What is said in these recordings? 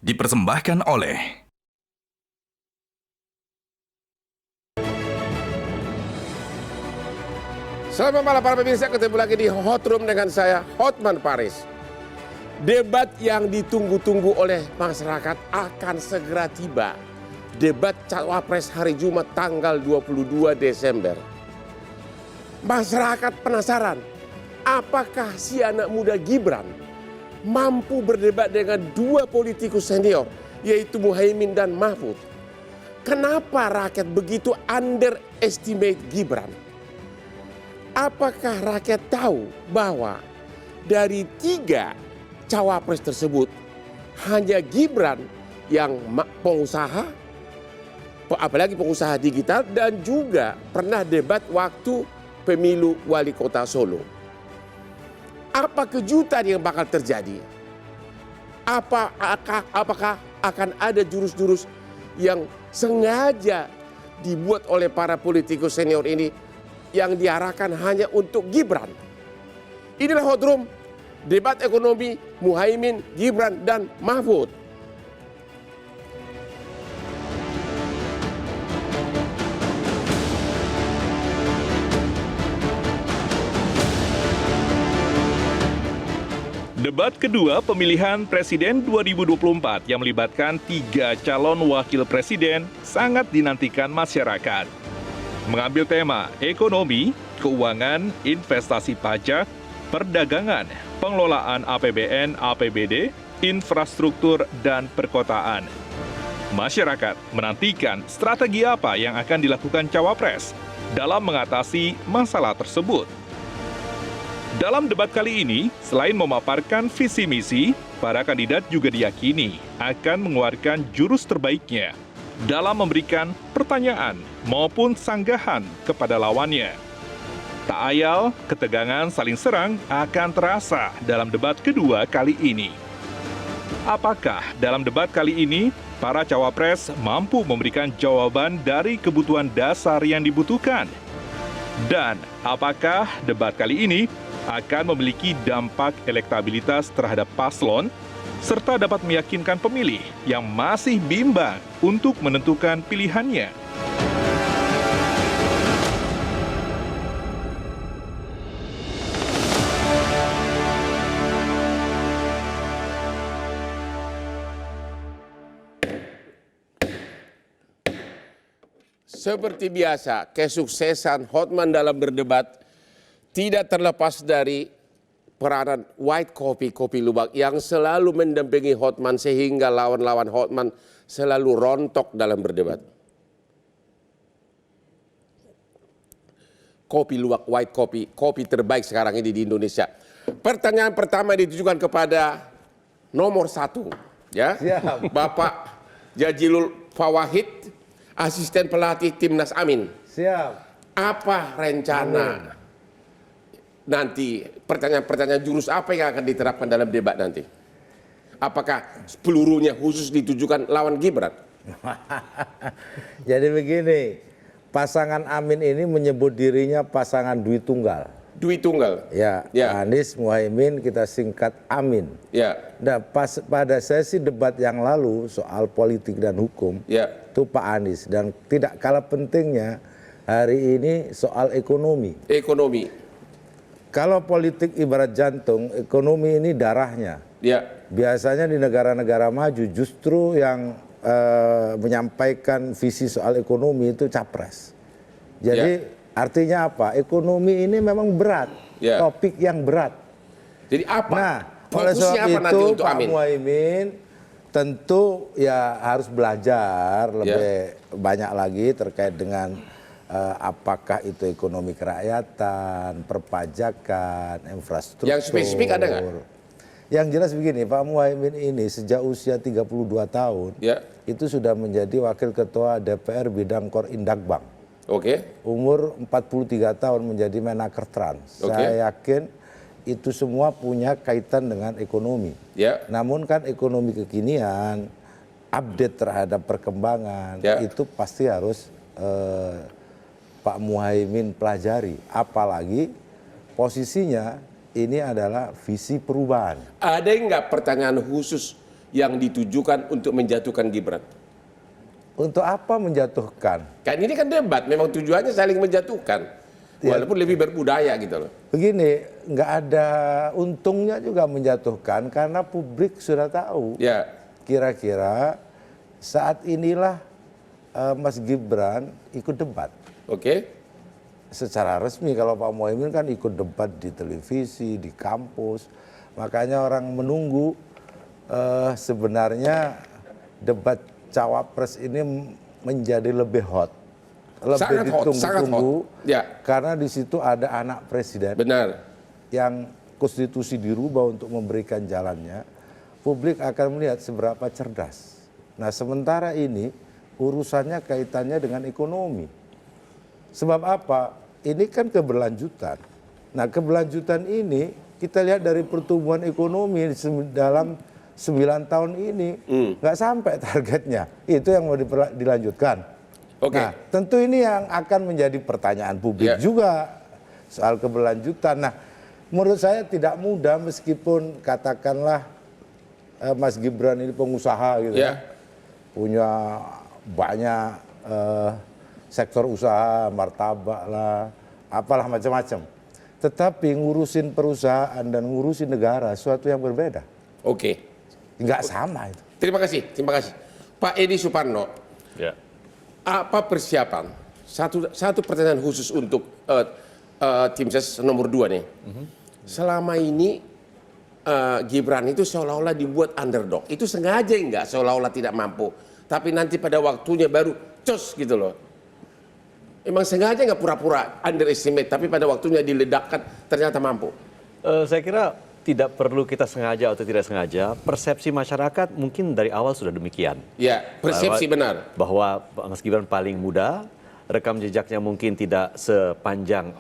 Dipersembahkan oleh Selamat malam para pemirsa, ketemu lagi di Hot Room dengan saya, Hotman Paris. Debat yang ditunggu-tunggu oleh masyarakat akan segera tiba. Debat Cawapres hari Jumat tanggal 22 Desember. Masyarakat penasaran, apakah si anak muda Gibran mampu berdebat dengan dua politikus senior, yaitu Muhaimin dan Mahfud? Kenapa rakyat begitu underestimate Gibran? Apakah rakyat tahu bahwa dari tiga cawapres tersebut hanya Gibran yang pengusaha, apalagi pengusaha digital, dan juga pernah debat waktu pemilu wali kota Solo? Apa kejutan yang bakal terjadi? Apakah akan ada jurus-jurus yang sengaja dibuat oleh para politikus senior ini yang diarahkan hanya untuk Gibran? Inilah Hot Room, debat ekonomi Muhaimin, Gibran, dan Mahfud. Debat kedua pemilihan Presiden 2024 yang melibatkan 3 calon wakil presiden sangat dinantikan masyarakat. Mengambil tema ekonomi, keuangan, investasi pajak, perdagangan, pengelolaan APBN, APBD, infrastruktur, dan perkotaan. Masyarakat menantikan strategi apa yang akan dilakukan Cawapres dalam mengatasi masalah tersebut. Dalam debat kali ini, selain memaparkan visi misi, para kandidat juga diyakini akan mengeluarkan jurus terbaiknya dalam memberikan pertanyaan maupun sanggahan kepada lawannya. Tak ayal, ketegangan saling serang akan terasa dalam debat kedua kali ini. Apakah dalam debat kali ini, para cawapres mampu memberikan jawaban dari kebutuhan dasar yang dibutuhkan? Dan apakah debat kali ini akan memiliki dampak elektabilitas terhadap paslon, serta dapat meyakinkan pemilih yang masih bimbang untuk menentukan pilihannya? Seperti biasa, kesuksesan Hotman dalam berdebat tidak terlepas dari peranan white kopi, kopi luwak yang selalu mendampingi Hotman sehingga lawan-lawan Hotman selalu rontok dalam berdebat. Kopi luwak, white kopi, kopi terbaik sekarang ini di Indonesia. Pertanyaan pertama ditujukan kepada nomor 1, ya, Bapak Jazilul Fawahid, asisten pelatih Timnas Amin. Siap. Apa rencana nanti, pertanyaan-pertanyaan jurus apa yang akan diterapkan dalam debat nanti? Apakah pelurunya khusus ditujukan lawan Gibran? Jadi begini, pasangan Amin ini menyebut dirinya pasangan Dwi Tunggal. Dwi Tunggal. Ya, Anies Muhaimin kita singkat Amin. Ya. Nah, pada sesi debat yang lalu soal politik dan hukum, itu Pak Anies, dan tidak kalah pentingnya hari ini soal ekonomi. Ekonomi. Kalau politik ibarat jantung, ekonomi ini darahnya. Ya. Biasanya di negara-negara maju justru yang menyampaikan visi soal ekonomi itu capres. Jadi artinya apa? Ekonomi ini memang berat, topik yang berat. Jadi apa? Nah, oleh sebab itu Pak Muhaimin tentu ya harus belajar lebih banyak lagi terkait dengan apakah itu ekonomi kerakyatan, perpajakan, infrastruktur. Yang spesifik ada nggak? Yang jelas begini, Pak Muhaimin ini sejak usia 32 tahun itu sudah menjadi wakil ketua DPR bidang Korindakbang. Umur 43 tahun menjadi Menaker Trans. Saya yakin itu semua punya kaitan dengan ekonomi. Namun kan ekonomi kekinian, update terhadap perkembangan, itu pasti harus Pak Muhaimin pelajari. Apalagi posisinya ini adalah visi perubahan. Ada nggak pertanyaan khusus yang ditujukan untuk menjatuhkan Gibran? Untuk apa menjatuhkan? Kan ini kan debat, memang tujuannya saling menjatuhkan. Walaupun lebih berbudaya gitu loh. Begini, nggak ada untungnya juga menjatuhkan karena publik sudah tahu. Ya. Kira-kira saat inilah Mas Gibran ikut debat. Oke. Secara resmi kalau Pak Muhaimin kan ikut debat di televisi, di kampus. Makanya orang menunggu sebenarnya debat cawapres ini menjadi lebih hot, lebih ditunggu-tunggu, ya. Karena di situ ada anak presiden. Benar. Yang konstitusi dirubah untuk memberikan jalannya, publik akan melihat seberapa cerdas. Nah, sementara ini urusannya kaitannya dengan ekonomi. Sebab apa? Ini kan keberlanjutan. Nah, keberlanjutan ini kita lihat dari pertumbuhan ekonomi dalam 9 tahun ini nggak sampai targetnya. Itu yang mau dilanjutkan. Nah, tentu ini yang akan menjadi pertanyaan publik juga soal keberlanjutan. Nah, menurut saya tidak mudah meskipun katakanlah Mas Gibran ini pengusaha gitu ya. Punya banyak sektor usaha, martabak lah, apalah macam-macam. Tetapi ngurusin perusahaan dan ngurusin negara suatu yang berbeda. Nggak sama itu. Terima kasih. Pak Edi Suparno, apa persiapan? Satu pertanyaan khusus untuk tim ses nomor 2 nih. Selama ini Gibran itu seolah-olah dibuat underdog. Itu sengaja enggak seolah-olah tidak mampu. Tapi nanti pada waktunya baru cos gitu loh. Emang sengaja nggak pura-pura underestimate, tapi pada waktunya diledakkan ternyata mampu. Saya kira tidak perlu kita sengaja atau tidak sengaja, persepsi masyarakat mungkin dari awal sudah demikian. Ya, persepsi benar. Bahwa Mas Gibran paling muda, rekam jejaknya mungkin tidak sepanjang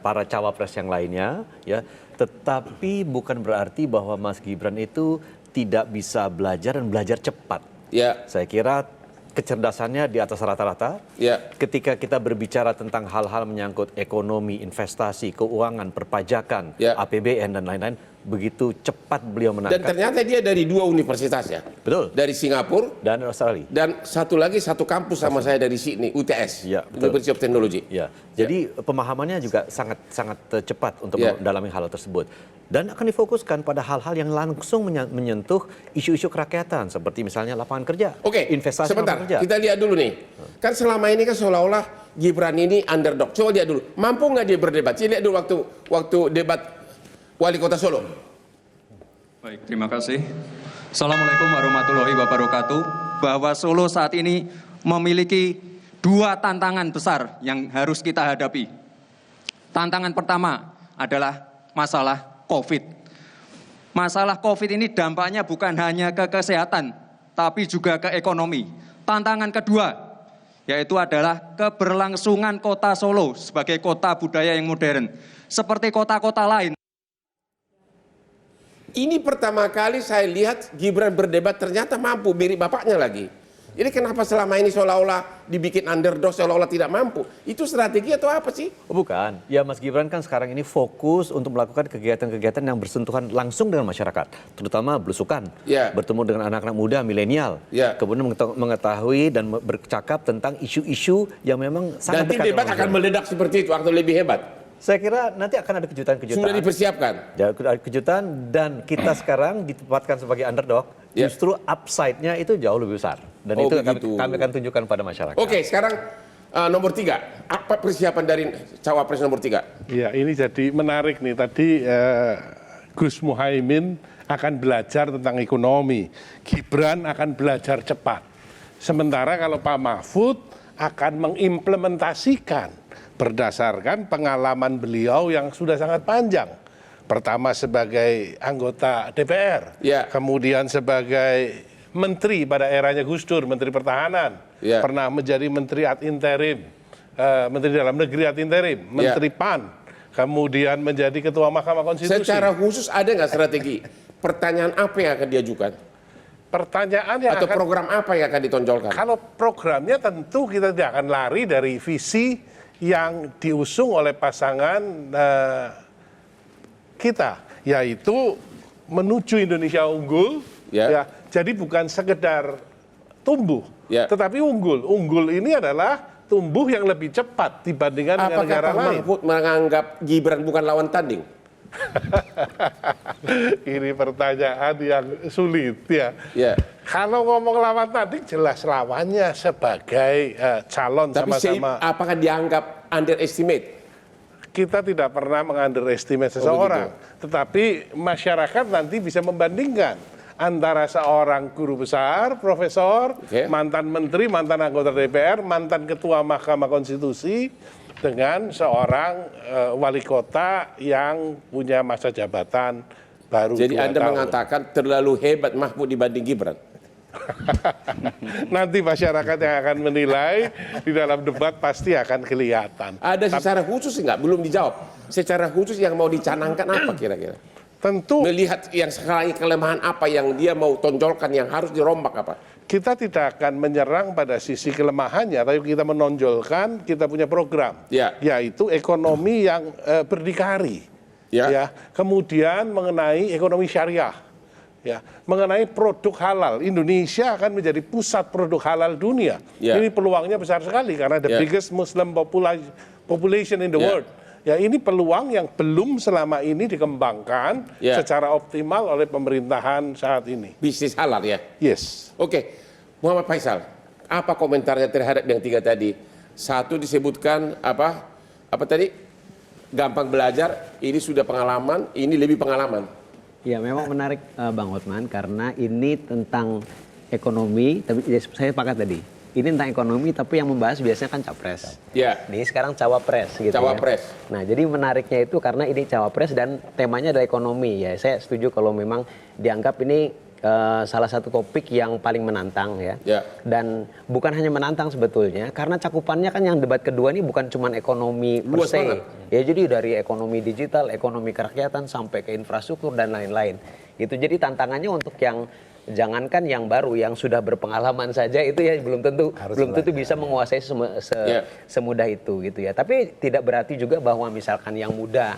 para cawapres yang lainnya, ya. Tetapi bukan berarti bahwa Mas Gibran itu tidak bisa belajar dan belajar cepat. Ya. Saya kira kecerdasannya di atas rata-rata. Ya. Ketika kita berbicara tentang hal-hal menyangkut ekonomi, investasi, keuangan, perpajakan, APBN dan lain-lain, begitu cepat beliau menangkap. Dan ternyata dia dari 2 universitas ya. Betul. Dari Singapura dan Australia. Dan satu kampus sama saya dari Sydney, UTS. Ya, University of Technology. Ya. Jadi pemahamannya juga sangat cepat untuk mendalami hal tersebut. Dan akan difokuskan pada hal-hal yang langsung menyentuh isu-isu kerakyatan seperti misalnya lapangan kerja, investasi sebentar, lapangan kerja. Kita lihat dulu nih. Kan selama ini kan seolah-olah Gibran ini underdog. Coba lihat dulu, mampu nggak dia berdebat? Lihat dulu waktu debat Wali Kota Solo. Baik, terima kasih. Assalamualaikum warahmatullahi wabarakatuh. Bahwa Solo saat ini memiliki 2 tantangan besar yang harus kita hadapi. Tantangan pertama adalah masalah COVID. Masalah COVID ini dampaknya bukan hanya ke kesehatan, tapi juga ke ekonomi. Tantangan kedua, yaitu adalah keberlangsungan kota Solo sebagai kota budaya yang modern. Seperti kota-kota lain. Ini pertama kali saya lihat Gibran berdebat ternyata mampu, mirip bapaknya lagi. Ini kenapa selama ini seolah-olah dibikin underdog, seolah-olah tidak mampu? Itu strategi atau apa sih? Bukan. Ya, Mas Gibran kan sekarang ini fokus untuk melakukan kegiatan-kegiatan yang bersentuhan langsung dengan masyarakat. Terutama belusukan, bertemu dengan anak-anak muda, milenial. Kemudian mengetahui dan bercakap tentang isu-isu yang memang sangat dekat. Nanti debat akan meledak seperti itu atau lebih hebat? Saya kira nanti akan ada kejutan-kejutan. Sudah dipersiapkan? Ya, ada kejutan dan kita sekarang ditempatkan sebagai underdog. Justru upside-nya itu jauh lebih besar. Dan itu kami akan tunjukkan pada masyarakat. Oke, sekarang nomor 3. Apa persiapan dari cawapres nomor 3? Ya, ini jadi menarik nih. Tadi Gus Muhaimin akan belajar tentang ekonomi. Gibran akan belajar cepat. Sementara kalau Pak Mahfud akan mengimplementasikan berdasarkan pengalaman beliau yang sudah sangat panjang. Pertama sebagai anggota DPR, kemudian sebagai menteri pada eranya Gus Dur, menteri pertahanan, pernah menjadi menteri ad interim, menteri dalam negeri ad interim, menteri PAN, kemudian menjadi ketua Mahkamah Konstitusi. Secara khusus ada nggak strategi? Pertanyaan apa yang akan diajukan? Pertanyaan yang atau program apa yang akan ditonjolkan? Kalau programnya tentu kita tidak akan lari dari visi yang diusung oleh pasangan kita, yaitu menuju Indonesia unggul, Jadi bukan sekedar tumbuh, tetapi unggul. Unggul ini adalah tumbuh yang lebih cepat dibandingkan negara-negara lain. Apakah Pak Mahfud menganggap Gibran bukan lawan tanding? Ini pertanyaan yang sulit ya. Kalau ngomong lawan tanding jelas lawannya sebagai calon sama-sama. Apakah dianggap underestimate? Kita tidak pernah meng-underestimate seseorang, tetapi masyarakat nanti bisa membandingkan antara seorang guru besar, profesor, mantan menteri, mantan anggota DPR, mantan ketua Mahkamah Konstitusi, dengan seorang wali kota yang punya masa jabatan baru 2 tahun. Jadi Anda mengatakan terlalu hebat Mahfud dibanding Gibran? Nanti masyarakat yang akan menilai, di dalam debat pasti akan kelihatan. Ada secara khusus nggak? Belum dijawab. Secara khusus yang mau dicanangkan apa kira-kira? Tentu. Melihat yang sekarang kelemahan apa yang dia mau tonjolkan yang harus dirombak apa? Kita tidak akan menyerang pada sisi kelemahannya, tapi kita menonjolkan kita punya program, yaitu ekonomi yang berdikari. Kemudian mengenai ekonomi syariah. Mengenai produk halal, Indonesia akan menjadi pusat produk halal dunia. Ini peluangnya besar sekali karena the biggest Muslim population in the world. Ini peluang yang belum selama ini dikembangkan secara optimal oleh pemerintahan saat ini. Bisnis halal ya? Yes. Oke, Muhammad Faisal, apa komentarnya terhadap yang 3 tadi? 1 disebutkan apa tadi? Gampang belajar, ini sudah pengalaman, ini lebih pengalaman. Ya memang menarik Bang Hotman karena ini tentang ekonomi, tapi saya sepakat tadi. Ini tentang ekonomi tapi yang membahas biasanya kan capres. Ini sekarang cawapres gitu. Cawapres. Nah jadi menariknya itu karena ini cawapres dan temanya adalah ekonomi ya. Saya setuju kalau memang dianggap ini salah satu topik yang paling menantang ya. Dan bukan hanya menantang sebetulnya karena cakupannya kan yang debat kedua ini bukan cuma ekonomi per se. Ya jadi dari ekonomi digital, ekonomi kerakyatan sampai ke infrastruktur dan lain-lain. Gitu. Jadi tantangannya untuk yang jangankan yang baru yang sudah berpengalaman saja itu ya belum tentu bisa menguasai semudah itu gitu ya. Tapi tidak berarti juga bahwa misalkan yang muda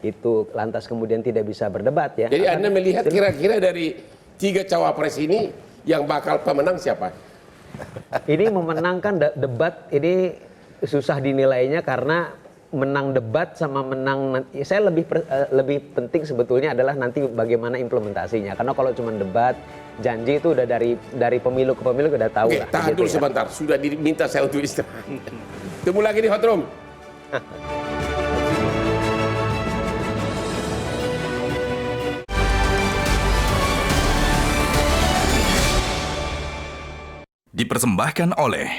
itu lantas kemudian tidak bisa berdebat ya. Jadi Anda melihat kira-kira dari 3 cawapres ini yang bakal pemenang siapa? Ini memenangkan debat ini susah dinilainya karena menang debat sama menang, saya lebih penting sebetulnya adalah nanti bagaimana implementasinya. Karena kalau cuma debat, janji itu udah dari pemilu ke pemilu udah tahu lah. Tahan dulu sebentar, sudah diminta saya untuk istirahat. Temu lagi di Hot Room. Dipersembahkan oleh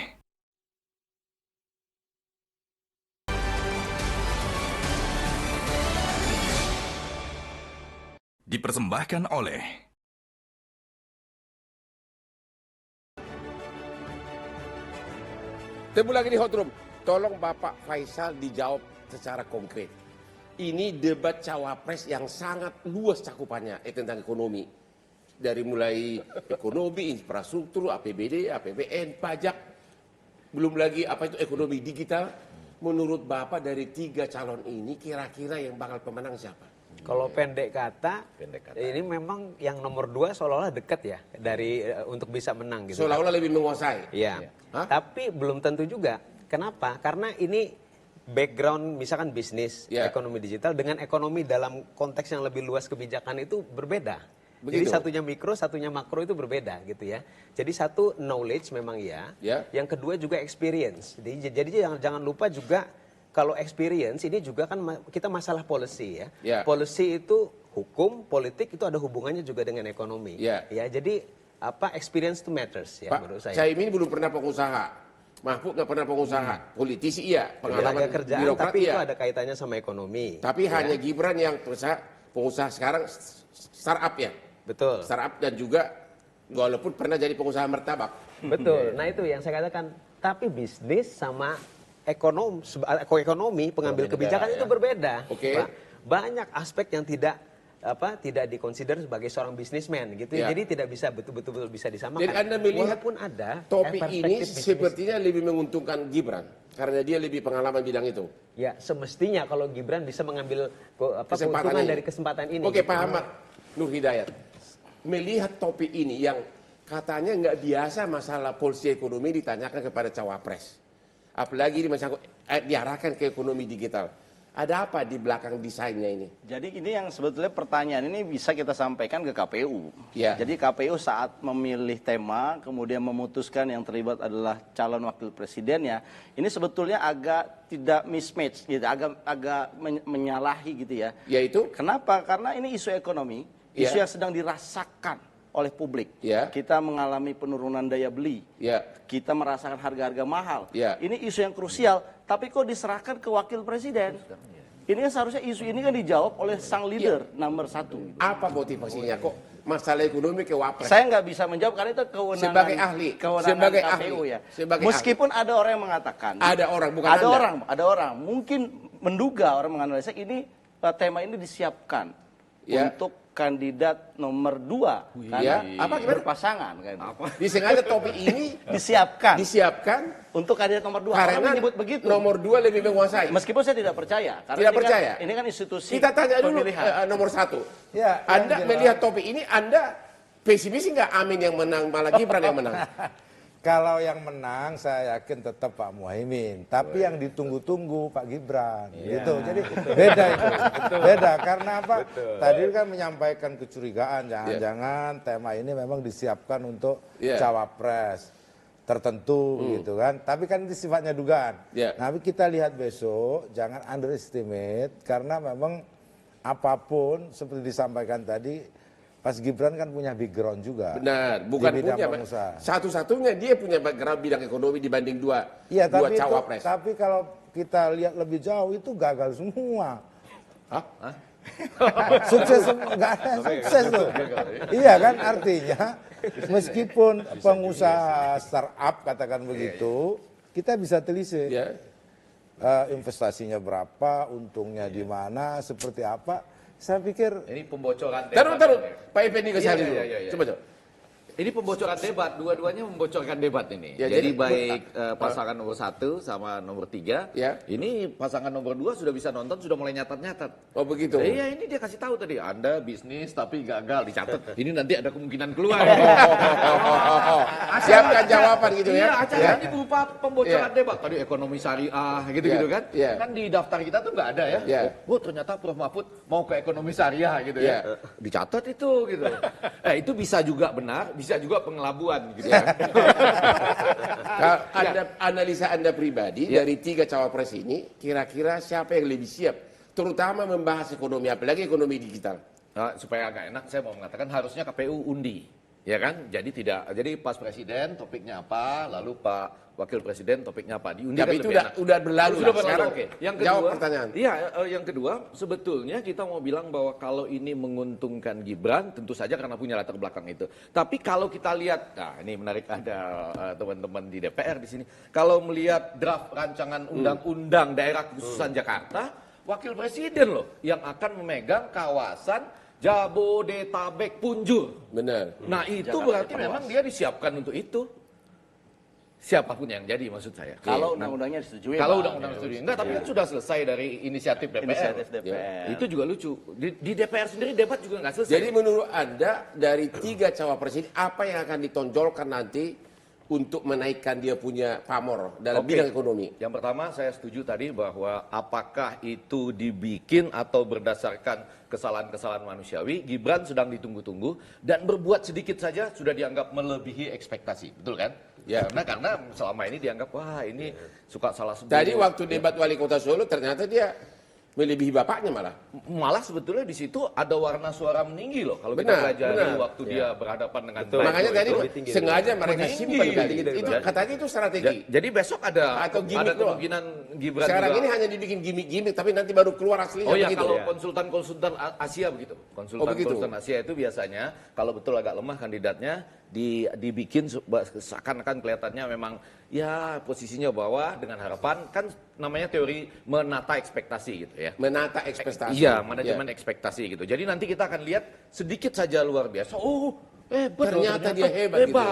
Temu lagi di Hot Room. Tolong Bapak Faisal dijawab secara konkret. Ini debat cawapres yang sangat luas cakupannya tentang ekonomi. Dari mulai ekonomi, infrastruktur, APBD, APBN, pajak, belum lagi apa itu ekonomi digital. Menurut Bapak dari 3 calon ini kira-kira yang bakal pemenang siapa? Kalau pendek kata, ini memang yang nomor 2 seolah-olah dekat ya dari untuk bisa menang gitu. Seolah-olah lebih menguasai. Iya. Tapi belum tentu juga. Kenapa? Karena ini background misalkan bisnis, ekonomi digital dengan ekonomi dalam konteks yang lebih luas kebijakan itu berbeda. Begitu. Jadi satunya mikro, satunya makro itu berbeda gitu ya. Jadi satu knowledge memang ya. Yang kedua juga experience. Jadi jangan lupa juga kalau experience ini juga kan kita masalah policy ya. Policy itu hukum, politik itu ada hubungannya juga dengan ekonomi. Ya, jadi experience to matters ya Pak, menurut saya. Caimin belum pernah pengusaha. Mahfud nggak pernah pengusaha. Politisi iya, pengalaman kerjaan birokrat tapi iya. itu ada kaitannya sama ekonomi. Tapi hanya Gibran yang pengusaha sekarang startup ya. Betul. Startup dan juga walaupun pernah jadi pengusaha martabak. Betul. Nah itu yang saya katakan. Tapi bisnis sama ekonomi pengambil kebijakan itu berbeda. Banyak aspek yang tidak dikonsider sebagai seorang bisnismen gitu ya. Jadi tidak bisa betul-betul bisa disamakan. Jadi Anda melihat walaupun ada topik ini sepertinya lebih menguntungkan Gibran karena dia lebih pengalaman bidang itu. Ya semestinya kalau Gibran bisa mengambil keuntungan dari kesempatan ini. Pak Ahmad Nur Hidayat, melihat topik ini yang katanya nggak biasa masalah polisi ekonomi ditanyakan kepada cawapres. Apalagi ini diarahkan ke ekonomi digital. Ada apa di belakang desainnya ini? Jadi ini yang sebetulnya pertanyaan ini bisa kita sampaikan ke KPU. Ya. Jadi KPU saat memilih tema, kemudian memutuskan yang terlibat adalah calon wakil presidennya, ini sebetulnya agak tidak mismatch, gitu, agak menyalahi gitu ya. Yaitu? Kenapa? Karena ini isu ekonomi, isu yang sedang dirasakan oleh publik. Kita mengalami penurunan daya beli, kita merasakan harga-harga mahal. Ini isu yang krusial, tapi kok diserahkan ke wakil presiden? Ini kan seharusnya isu ini kan dijawab oleh sang leader nomor 1. Apa motivasinya kok masalah ekonomi ke wapres? Saya nggak bisa menjawab karena itu kewenangan sebagai ahli, kewenangan KPU ya. Meskipun ada orang yang mengatakan, ada orang, bukan ada orang, mungkin menduga orang menganalisa ini tema ini disiapkan untuk kandidat nomor 2 karena berpasangan kan. Disengaja topik ini disiapkan untuk kandidat nomor 2. Karena orang menyebut begitu. Nomor 2 lebih menguasai. Meskipun saya tidak percaya. Karena tidak percaya. Ini kan institusi. Kita tanya dulu nomor 1. Ya, Anda melihat topik ini, Anda pesimis nggak Amin yang menang, malah Gibran yang menang? Kalau yang menang saya yakin tetap Pak Muhaimin, tapi yang ditunggu-tunggu Pak Gibran, gitu. Jadi beda itu, beda karena apa? Tadi kan menyampaikan kecurigaan, jangan-jangan tema ini memang disiapkan untuk cawapres tertentu, gitu kan? Tapi kan itu sifatnya dugaan. Tapi kita lihat besok, jangan underestimate karena memang apapun seperti disampaikan tadi. Pas Gibran kan punya background juga. Benar, bukan punya. Satu-satunya dia punya background bidang ekonomi dibanding dua cawapres. Tapi kalau kita lihat lebih jauh itu gagal semua. Sukses nggak ada sukses loh. Iya kan artinya meskipun pengusaha startup katakan begitu, kita bisa telisik. Investasinya berapa, untungnya di mana, seperti apa. Saya pikir ini pembocoran debat. Taruh, Pak Effendi ke sana dulu. Coba. Ini pembocoran debat, dua-duanya membocorkan debat ini. Jadi baik pasangan nomor 1 sama nomor 3, ini pasangan nomor 2 sudah bisa nonton, sudah mulai nyatat-nyatat. Oh begitu? Iya, ini dia kasih tahu tadi, Anda bisnis tapi gagal, dicatat. Ini nanti ada kemungkinan keluar. Siapkan jawaban gitu ya? Iya, acara ini berupa pembocoran debat. Tadi ekonomi syariah, gitu-gitu kan. Kan di daftar kita tuh nggak ada ya. Oh ternyata Prof. Mahfud mau ke ekonomi syariah gitu ya. Dicatat itu gitu. Itu bisa juga benar, bisa juga pengelabuan gitu ya. Analisa Anda pribadi dari 3 cawapres ini, kira-kira siapa yang lebih siap, terutama membahas ekonomi, apalagi ekonomi digital? Supaya agak enak, saya mau mengatakan harusnya KPU undi, ya kan? Jadi pas presiden topiknya apa, lalu Pak Wakil Presiden topiknya apa, diundi. Tapi itu udah berlalu. Sekarang yang kedua, jawab pertanyaan. Iya, yang kedua sebetulnya kita mau bilang bahwa kalau ini menguntungkan Gibran, tentu saja karena punya latar belakang itu. Tapi kalau kita lihat, nah ini menarik, ada teman-teman di DPR di sini. Kalau melihat draft rancangan undang-undang daerah khususan Jakarta, Wakil Presiden loh yang akan memegang kawasan Jabodetabek Punjur. Benar. Nah itu Jakarta berarti memang dia disiapkan untuk itu. Siapapun yang jadi maksud saya. Kalau undang-undangnya disetujui. Kalau undang-undang disetujui. Enggak, tapi kan sudah selesai dari inisiatif DPR. Itu juga lucu. Di DPR sendiri debat juga nggak selesai. Jadi menurut Anda dari 3 cawapres ini apa yang akan ditonjolkan nanti untuk menaikkan dia punya pamor dalam bidang ekonomi? Yang pertama saya setuju tadi bahwa apakah itu dibikin atau berdasarkan kesalahan-kesalahan manusiawi, Gibran sedang ditunggu-tunggu dan berbuat sedikit saja sudah dianggap melebihi ekspektasi, betul kan? Ya, karena selama ini dianggap wah ini suka salah sebut. Tadi waktu debat wali kota Solo ternyata dia melebihi bapaknya malah. Malah sebetulnya di situ ada warna suara meninggi loh kalau kita pelajari waktu dia berhadapan dengan Betul. Makanya tadi sengaja mereka simpan tadi. Itu katanya itu strategi. Jadi besok ada kemungkinan Gibran sekarang juga. Ini hanya dibikin gimmick-gimmick tapi nanti baru keluar aslinya. Oh ya, kalau konsultan-konsultan Asia begitu. Konsultan Asia itu biasanya kalau betul agak lemah kandidatnya dibikin seakan-akan kelihatannya memang ya posisinya bawah dengan harapan, kan namanya teori menata ekspektasi gitu ya. Menata ekspektasi. Iya, manajemen ekspektasi gitu. Jadi nanti kita akan lihat sedikit saja luar biasa. Oh, ternyata dia hebat. Gitu.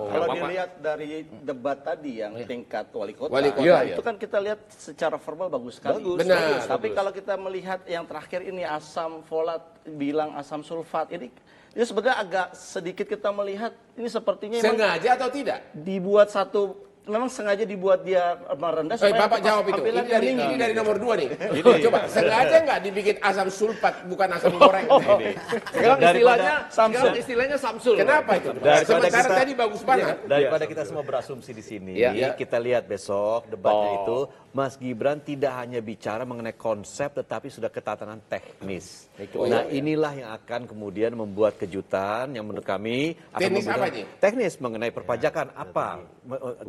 Kalau dilihat dari debat tadi yang tingkat wali kota itu kan kita lihat secara verbal bagus sekali. Benar. Tapi kalau kita melihat yang terakhir ini asam folat bilang asam sulfat, ini Ini sebenarnya agak sedikit kita melihat ini sepertinya sengaja atau tidak? Dibuat memang sengaja dibuat dia merendah. Bapak jawab itu. Ini dari nomor 2 nih. Coba, sengaja nggak dibikin asam sulfat bukan asam goreng? Sekarang istilahnya Samsul. Kenapa itu? Sementara tadi bagus banget. Daripada kita semua berasumsi di sini, kita lihat besok debatnya itu, Mas Gibran tidak hanya bicara mengenai konsep, tetapi sudah ketatanan teknis. Nah, inilah yang akan kemudian membuat kejutan yang menurut kami akan teknis mengenai perpajakan apa,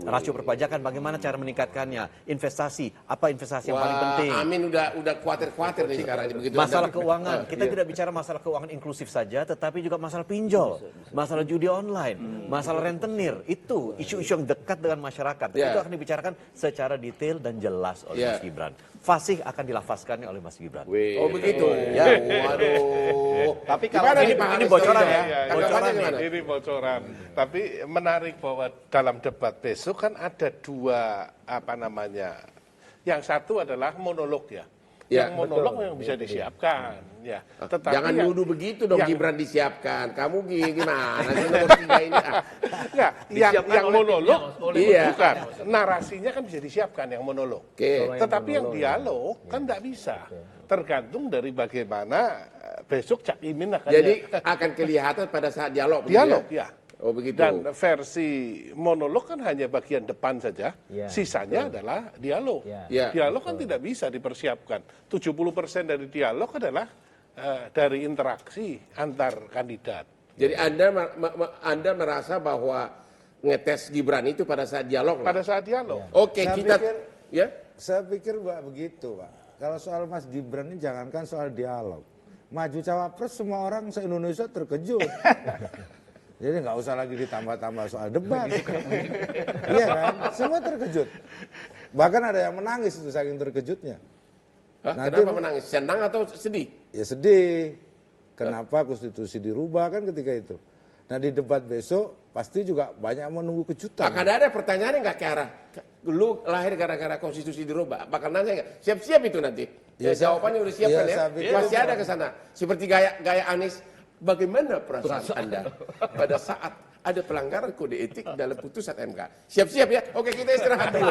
rasio perpajakan, bagaimana cara meningkatkannya, investasi, apa investasi yang paling penting. Amin udah khawatir nih sekarang begitu. Masalah keuangan, kita tidak bicara masalah keuangan inklusif saja, tetapi juga masalah pinjol, masalah judi online, masalah rentenir, itu isu-isu yang dekat dengan masyarakat. Itu akan dibicarakan secara detail dan jelas oleh Mas Gibran. Fasih akan dilafazkannya oleh Mas Gibran. Oh begitu. Ya. Waduh. Tapi kalau ini bocoran ya. Ini bocoran. Tapi menarik bahwa dalam debat besok kan ada 2 Yang satu adalah monolog ya. Yang monolog yang bisa disiapkan ya. Tetapi jangan nuduh begitu dong Gibran disiapkan. Kamu gimana sih nomor 3 ini? Enggak, yang monolog bukan. Narasinya kan bisa disiapkan yang monolog. Tetapi yang dialog kan enggak bisa. Tergantung dari bagaimana besok Cak Imin akan. Jadi akan kelihatan pada saat dialog. Dialog ya. Oh begitu. Dan versi monolog kan hanya bagian depan saja, sisanya adalah dialog. Dialog kan tidak bisa dipersiapkan. 70% dari dialog adalah dari interaksi antar kandidat. Jadi Anda merasa bahwa ngetes Gibran itu pada saat dialog? Pada saat dialog. Oke, saya pikir begitu, Pak. Kalau soal Mas Gibran ini jangankan soal dialog. Maju cawapres semua orang se-Indonesia terkejut. Jadi nggak usah lagi ditambah-tambah soal debat. Iya kan? Semua terkejut. Bahkan ada yang menangis itu saking terkejutnya. Kenapa menangis? Senang atau sedih? Ya sedih. Kenapa konstitusi dirubah kan ketika itu. Nah di debat besok pasti juga banyak menunggu kejutan. Akan ada pertanyaan nggak ke arah lu lahir gara-gara konstitusi dirubah? Bakal nanya nggak? Siap-siap itu nanti. Ya, jawabannya udah siap kan ya? Masih ada ke sana. Seperti gaya Anies. Bagaimana perasaan Anda pada saat ada pelanggaran kode etik dalam putusan MK? Siap-siap ya? Oke, kita istirahat dulu.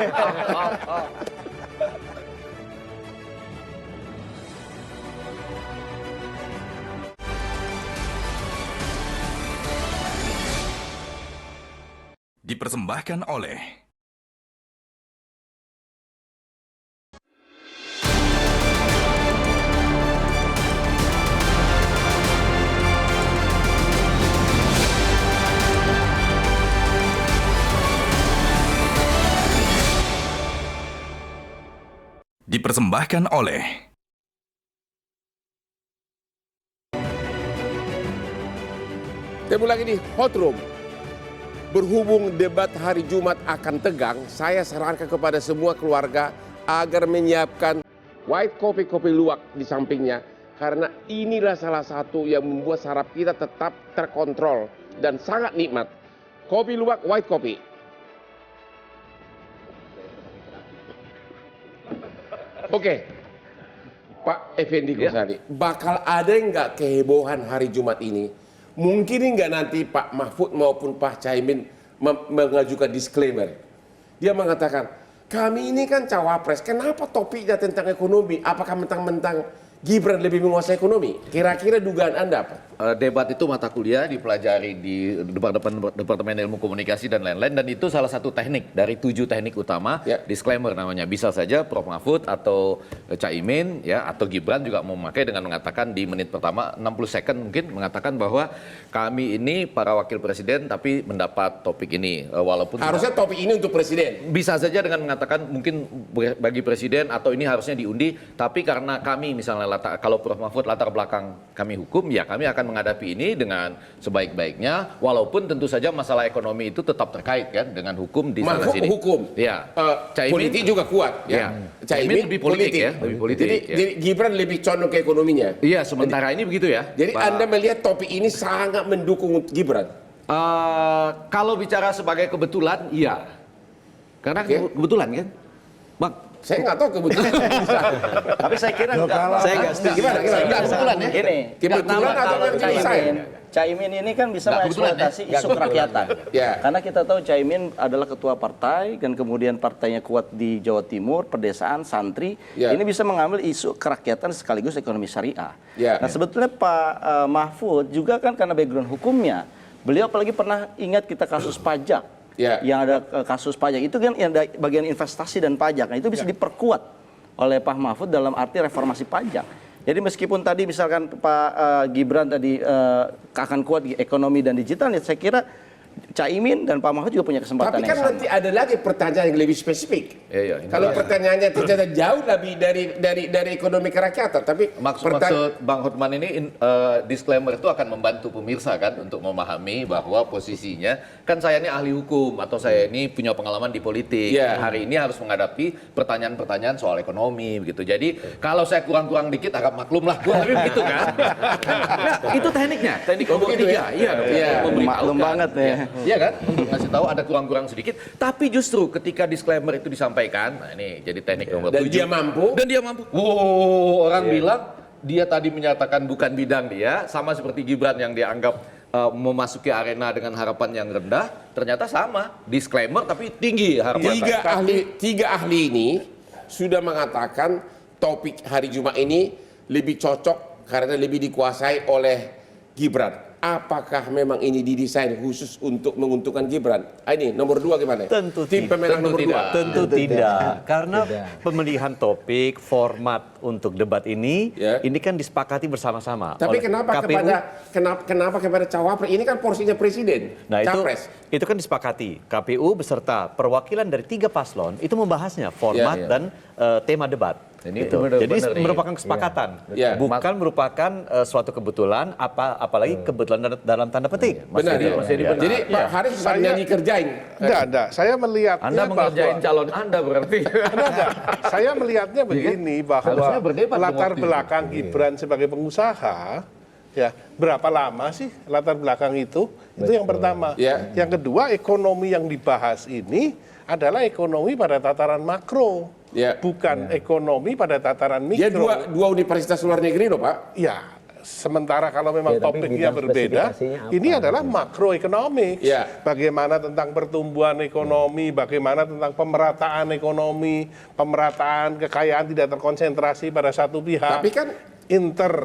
Dipersembahkan oleh Ketemu lagi di Hot Room. Berhubung debat hari Jumat akan tegang, saya sarankan kepada semua keluarga agar menyiapkan white kopi luwak di sampingnya. Karena inilah salah satu yang membuat saraf kita tetap terkontrol dan sangat nikmat. Kopi luwak, white kopi. Oke, Pak Effendi Ghazali, bakal ada nggak kehebohan hari Jumat ini? Mungkin nggak nanti Pak Mahfud maupun Pak Caimin mengajukan disclaimer. Dia mengatakan, kami ini kan cawapres, kenapa topiknya tentang ekonomi? Apakah mentang-mentang Gibran lebih menguasai ekonomi? Kira-kira dugaan Anda apa? Debat itu mata kuliah dipelajari di Departemen Ilmu Komunikasi dan lain-lain, dan itu salah satu teknik dari 7 teknik utama. Disclaimer namanya. Bisa saja Prof Mahfud atau Caimin ya atau Gibran juga memakai dengan mengatakan di menit pertama 60 second mungkin mengatakan bahwa kami ini para wakil presiden tapi mendapat topik ini walaupun harusnya topik ini untuk presiden. Bisa saja dengan mengatakan mungkin bagi presiden atau ini harusnya diundi, tapi karena kami misalnya kalau Prof Mahfud latar belakang kami hukum, ya kami akan menghadapi ini dengan sebaik-baiknya, walaupun tentu saja masalah ekonomi itu tetap terkait kan dengan hukum di sana sini. Hukum. Ya. Politik juga kuat ya. Caimin lebih politik ya, lebih politik. Jadi Gibran lebih condong ke ekonominya. Iya, sementara ini begitu ya. Jadi Anda melihat topik ini sangat mendukung Gibran. Kalau bicara sebagai kebetulan, iya. Karena kebetulan kan. Saya nggak tahu kebetulan. Tapi saya kira saya nggak setuju. Gimana? Kebetulan ya? Ini, Kebetulan atau kalau desain? Caimin ini kan bisa mengeksploitasi isu kerakyatan. Karena kita tahu Caimin adalah ketua partai dan kemudian partainya kuat di Jawa Timur, pedesaan, santri. Ini bisa mengambil isu kerakyatan sekaligus ekonomi syariah. Nah sebetulnya Pak Mahfud juga kan karena background hukumnya, beliau apalagi pernah ingat kita kasus pajak. Yang ada kasus pajak itu kan yang ada bagian investasi dan pajak. Nah itu bisa diperkuat oleh Pak Mahfud dalam arti reformasi pajak. Jadi meskipun tadi misalkan Pak Gibran tadi akan kuat di ekonomi dan digital, ya saya kira Caimin dan Pak Mahfud juga punya kesempatan. Tapi kan nanti ada lagi pertanyaan yang lebih spesifik. Kalau pertanyaannya ternyata jauh lebih dari ekonomi kerakyatan, tapi maksud Bang Hotman ini disclaimer itu akan membantu pemirsa kan untuk memahami bahwa posisinya kan saya ini ahli hukum atau saya ini punya pengalaman di politik. Hari ini harus menghadapi pertanyaan-pertanyaan soal ekonomi begitu. Jadi kalau saya kurang-kurang dikit agak maklum lah kurang lebih begitu kan. Nah, itu tekniknya, teknik nomor 3. Iya, maklum banget ya. Iya kan, untuk ngasih tahu ada kurang-kurang sedikit. Tapi justru ketika disclaimer itu disampaikan, nah ini jadi teknik nomor 7. Dan dia mampu. Wow, orang bilang dia tadi menyatakan bukan bidang dia, sama seperti Gibran yang dianggap memasuki arena dengan harapan yang rendah, ternyata sama. Disclaimer tapi tinggi harapan. Tiga ahli ini sudah mengatakan topik hari Jumat ini lebih cocok karena lebih dikuasai oleh Gibran. Apakah memang ini didesain khusus untuk menguntungkan Gibran? Ini nomor 2 gimana? Tentu tim pemenang nomor 2. Tentu tidak. Karena pemilihan topik, format untuk debat ini kan disepakati bersama-sama. Tapi kenapa kepada cawapres? Ini kan porsinya presiden. Nah itu kan disepakati. KPU beserta perwakilan dari 3 paslon itu membahasnya format dan tema debat. Jadi merupakan kesepakatan, bukan merupakan suatu kebetulan, apalagi kebetulan dalam tanda petik. Benar. Jadi Pak Haris saya dikerjain. Enggak. Saya melihatnya Anda mengerjain calon Anda berarti. Enggak. Saya melihatnya begini bahwa latar belakang Gibran sebagai pengusaha, ya berapa lama sih latar belakang itu? Itu yang pertama. Yang kedua, ekonomi yang dibahas ini adalah ekonomi pada tataran makro. Bukan ekonomi pada tataran mikro. Dia dua universitas luar negeri loh Pak. Ya, sementara kalau memang topiknya berbeda, ini adalah makroekonomik. Bagaimana tentang pertumbuhan ekonomi, bagaimana tentang pemerataan ekonomi, pemerataan kekayaan tidak terkonsentrasi pada satu pihak. Tapi kan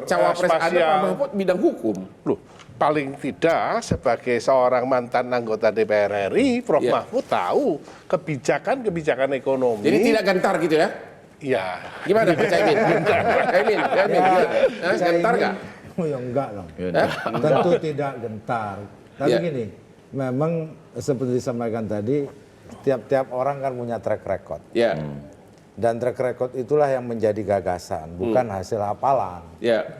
cawapres Anda Pak Mahfud bidang hukum. Loh, paling tidak sebagai seorang mantan anggota DPR RI, Prof. Mahfud tahu kebijakan-kebijakan ekonomi. Jadi tidak gentar gitu ya? Iya. Gimana Pak Caimin? Gentar nggak? Oh ya enggak dong. Tentu tidak gentar. Tapi gini, memang seperti disampaikan tadi, tiap-tiap orang kan punya track record. Dan track record itulah yang menjadi gagasan, bukan hasil hafalan.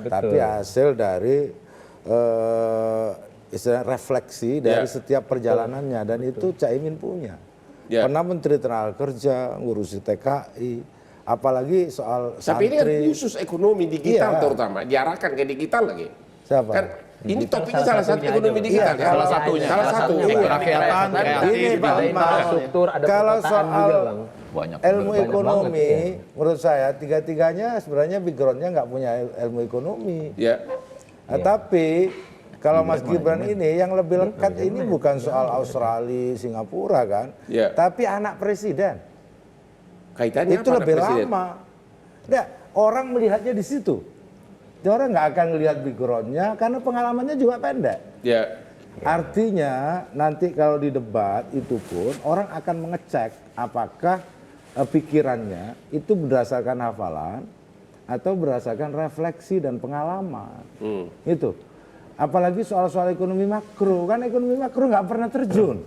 Tapi hasil dari istilah refleksi dari setiap perjalanannya, dan itu Caimin punya. Pernah Menteri Tenaga Kerja, ngurusi TKI, apalagi soal santri. Tapi ini kan khusus ekonomi digital terutama, diarahkan ke digital lagi. Siapa? Kan ini topiknya salah satu ekonomi digital. Salah satunya. Kerakyatan, ini Pak infrastruktur, ada kalau soal juga, Bang. ilmu ekonomi, menurut saya tiga-tiganya sebenarnya backgroundnya nggak punya ilmu ekonomi. Tapi kalau Mas Gibran ini yang lebih lekat ini bukan soal Australia, Singapura kan, tapi anak presiden. Kaitannya itu lebih lama. Nah, orang melihatnya di situ. Orang nggak akan melihat backgroundnya karena pengalamannya juga pendek. Artinya nanti kalau di debat itu pun orang akan mengecek apakah pikirannya itu berdasarkan hafalan atau berdasarkan refleksi dan pengalaman. Itu. Apalagi soal-soal ekonomi makro, kan ekonomi makro nggak pernah terjun.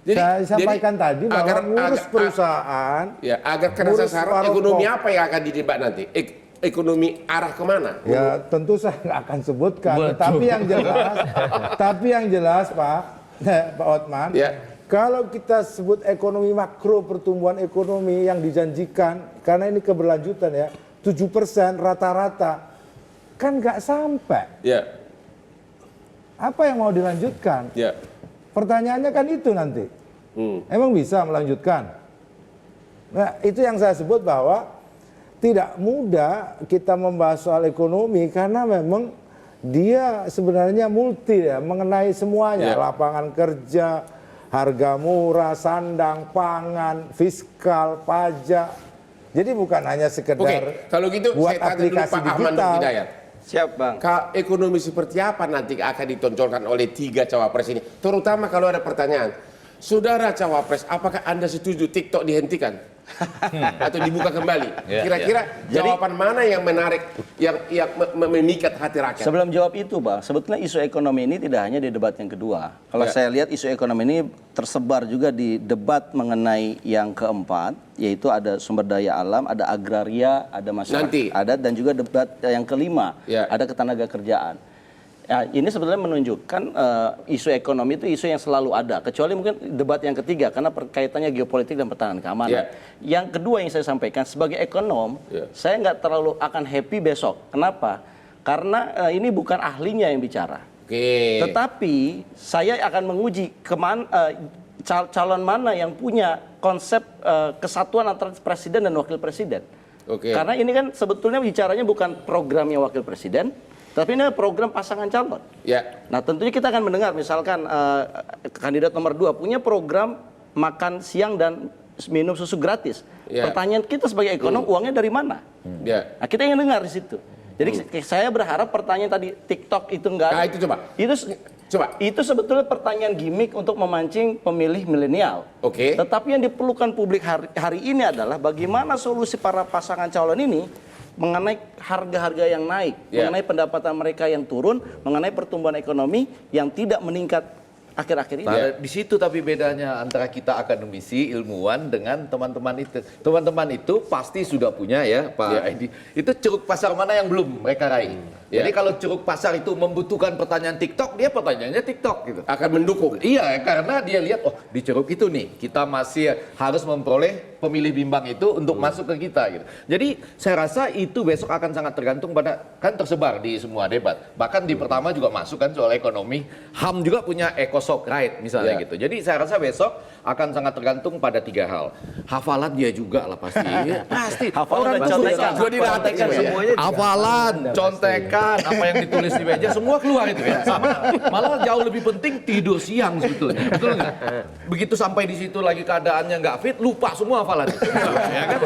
Saya sampaikan tadi bahwa ngurus perusahaan. Agar kena sasaran ekonomi apa yang akan didebat nanti? Ekonomi arah kemana? Ya tentu saya nggak akan sebutkan. Tapi yang jelas Pak Hotman, kalau kita sebut ekonomi makro, pertumbuhan ekonomi yang dijanjikan, karena ini keberlanjutan ya, 7% rata-rata, kan nggak sampai. Apa yang mau dilanjutkan? Pertanyaannya kan itu nanti. Emang bisa melanjutkan? Nah, itu yang saya sebut bahwa tidak mudah kita membahas soal ekonomi karena memang dia sebenarnya multi ya, mengenai semuanya, lapangan kerja, harga murah, sandang, pangan, fiskal, pajak. Jadi bukan hanya sekedar kalau gitu buat saya tanya dulu aplikasi Pak Ahmad digital. Hidayat. Siap Bang. Ekonomi seperti apa nanti akan ditonjolkan oleh 3 cawapres ini? Terutama kalau ada pertanyaan, saudara cawapres, apakah Anda setuju TikTok dihentikan? Atau dibuka kembali? Kira-kira jawaban mana yang menarik, yang memikat hati rakyat? Sebelum jawab itu Bang, sebetulnya isu ekonomi ini tidak hanya di debat yang kedua. Kalau saya lihat isu ekonomi ini tersebar juga di debat mengenai yang keempat, yaitu ada sumber daya alam, ada agraria, ada masyarakat adat, dan juga debat yang kelima, ada ketenaga kerjaan. Ya, ini sebetulnya menunjukkan isu ekonomi itu isu yang selalu ada, kecuali mungkin debat yang ketiga karena kaitannya geopolitik dan pertahanan keamanan. Yang kedua yang saya sampaikan sebagai ekonom, saya nggak terlalu akan happy besok. Kenapa? Karena ini bukan ahlinya yang bicara. Tetapi saya akan menguji calon mana yang punya konsep kesatuan antara presiden dan wakil presiden. Karena ini kan sebetulnya bicaranya bukan programnya wakil presiden, tapi ini program pasangan calon. Nah tentunya kita akan mendengar misalkan kandidat nomor 2 punya program makan siang dan minum susu gratis. Pertanyaan kita sebagai ekonom, uangnya dari mana? Nah, kita ingin dengar di situ. Jadi saya berharap pertanyaan tadi TikTok itu enggak. Nah, itu coba. Itu sebetulnya pertanyaan gimmick untuk memancing pemilih milenial. Tetapi yang diperlukan publik hari ini adalah bagaimana solusi para pasangan calon ini mengenai harga-harga yang naik, mengenai pendapatan mereka yang turun, mengenai pertumbuhan ekonomi yang tidak meningkat akhir-akhir ini. Nah, di situ tapi bedanya antara kita akademisi, ilmuwan dengan teman-teman itu. Teman-teman itu pasti sudah punya ya Pak Edi. Itu ceruk pasar mana yang belum mereka raih. Jadi kalau ceruk pasar itu membutuhkan pertanyaan TikTok, dia pertanyaannya TikTok gitu. Akan mendukung. Iya, karena dia lihat oh di ceruk itu nih kita masih harus memperoleh pemilih bimbang itu untuk masuk ke kita gitu. Jadi saya rasa itu besok akan sangat tergantung pada kan tersebar di semua debat. Bahkan di pertama juga masuk kan soal ekonomi. HAM juga punya ekosok right misalnya gitu. Jadi saya rasa besok akan sangat tergantung pada 3 hal. Hafalan dia juga lah pasti. Pasti. Hafalan dan contekan. Hafalan, contekan, apa yang ditulis di meja semua keluar itu ya. Sama malah jauh lebih penting tidur siang sebetulnya. Betul nggak? Begitu sampai di situ lagi keadaannya nggak fit, lupa semua hafalan itu. Ya kan?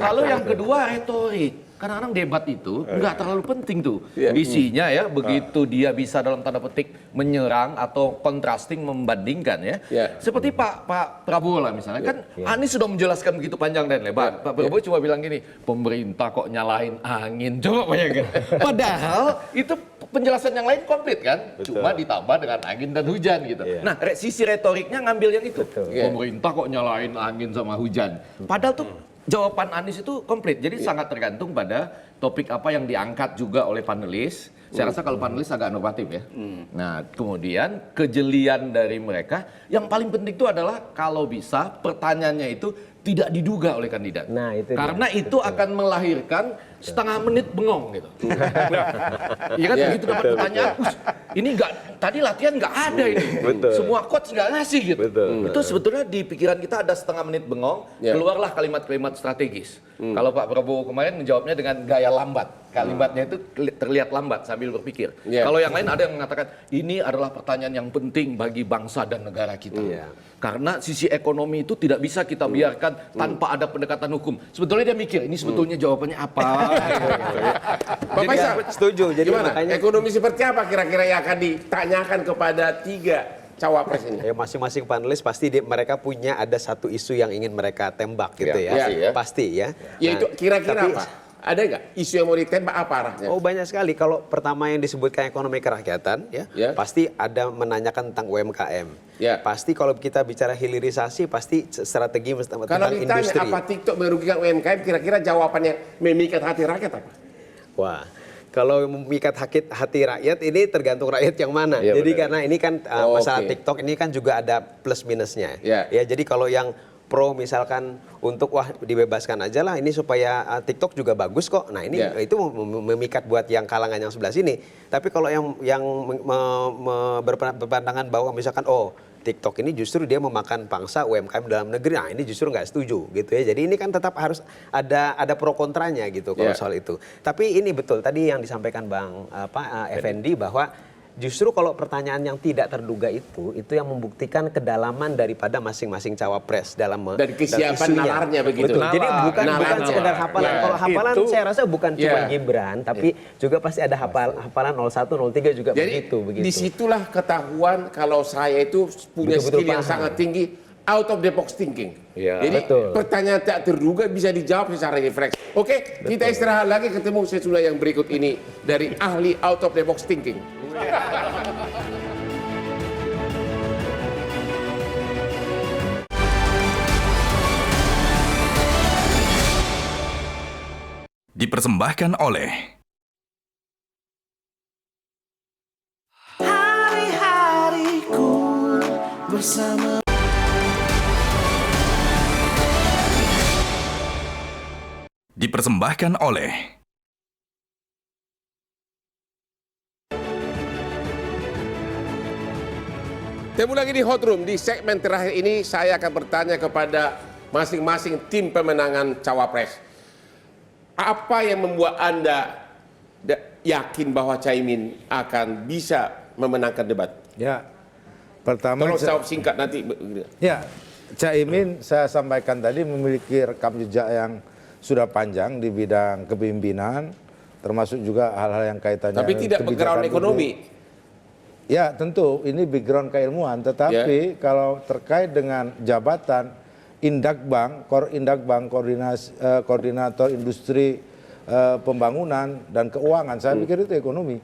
Lalu yang kedua retorik. Kadang-kadang debat itu nggak terlalu penting tuh isinya ya. Begitu dia bisa dalam tanda petik menyerang atau contrasting membandingkan ya. Seperti Pak Prabowo lah misalnya kan Anies sudah menjelaskan begitu panjang dan lebar. Pak Prabowo cuma bilang gini, pemerintah kok nyalahin angin. Coba bayangkan. Padahal itu penjelasan yang lain komplit kan. Cuma ditambah dengan angin dan hujan gitu. Nah sisi retoriknya ngambil yang itu. Pemerintah kok nyalahin angin sama hujan. Padahal tuh jawaban Anies itu komplit, jadi sangat tergantung pada topik apa yang diangkat juga oleh panelis. Saya rasa kalau panelis agak normatif ya. Nah kemudian kejelian dari mereka, yang paling penting itu adalah kalau bisa pertanyaannya itu tidak diduga oleh kandidat. Nah, itu karena itu akan melahirkan setengah menit bengong gitu. Iya kan begitu dapat pertanyaan, ini enggak tadi latihan nggak ada ini. Semua coach nggak ngasih gitu. Itu sebetulnya di pikiran kita ada setengah menit bengong, keluarlah kalimat-kalimat strategis. Kalau Pak Prabowo kemarin menjawabnya dengan gaya lambat. Kalimatnya itu terlihat lambat sambil berpikir. Kalau yang lain ada yang mengatakan ini adalah pertanyaan yang penting bagi bangsa dan negara kita. Karena sisi ekonomi itu tidak bisa kita biarkan tanpa ada pendekatan hukum. Sebetulnya dia mikir ini sebetulnya jawabannya apa. Pak Faisal setuju. Jadi gimana? makanya Ekonomi seperti apa kira-kira yang akan ditanyakan kepada 3 cawapres ini? Ya, masing-masing panelis pasti mereka punya ada satu isu yang ingin mereka tembak gitu ya. Pasti ya. Yaitu kira-kira apa? Ada nggak isu yang mau ditembak apa arahnya? Oh banyak sekali. Kalau pertama yang disebutkan ekonomi kerakyatan, pasti ada menanyakan tentang UMKM. Pasti kalau kita bicara hilirisasi, pasti strategi tentang industri. Kalau ditanya apa TikTok merugikan UMKM, kira-kira jawabannya memikat hati rakyat apa? Wah. Kalau memikat hati rakyat ini tergantung rakyat yang mana. Jadi karena ini kan masalah TikTok ini kan juga ada plus minusnya. Ya jadi kalau yang pro misalkan untuk wah dibebaskan aja lah ini supaya TikTok juga bagus kok. Nah ini itu memikat buat yang kalangan yang sebelah sini. Tapi kalau yang berpandangan bahwa misalkan TikTok ini justru dia memakan pangsa UMKM dalam negeri. Nah ini justru nggak setuju gitu ya. Jadi ini kan tetap harus ada pro kontranya gitu kalau soal itu. Tapi ini betul tadi yang disampaikan Bang Effendi bahwa justru kalau pertanyaan yang tidak terduga itu yang membuktikan kedalaman daripada masing-masing cawapres dalam dari kesiapan nalarnya begitu. Betul. Jadi bukan sekedar hafalan. Kalau hafalan saya rasa bukan cuma Gibran, tapi juga pasti ada hafalan 01, 03 juga begitu. Disitulah ketahuan kalau saya itu punya skill yang sangat tinggi, out of the box thinking. Jadi pertanyaan tak terduga bisa dijawab secara refleks. Oke, kita istirahat lagi, ketemu sesudah yang berikut ini dari ahli out of the box thinking. Dipersembahkan oleh hari-hariku bersama. Dipersembahkan oleh Ketemu lagi di Hot Room. Di segmen terakhir ini saya akan bertanya kepada masing-masing tim pemenangan Cawapres. Apa yang membuat Anda yakin bahwa Caimin akan bisa memenangkan debat? Ya, pertama... Tolong jawab singkat nanti. Ya, Caimin saya sampaikan tadi memiliki rekam jejak yang sudah panjang di bidang kepemimpinan, termasuk juga hal-hal yang kaitannya... Tapi tidak background ekonomi. Ya tentu ini background keilmuan, tetapi kalau terkait dengan jabatan Indakbang, koordinator industri pembangunan dan keuangan, saya pikir itu ekonomi.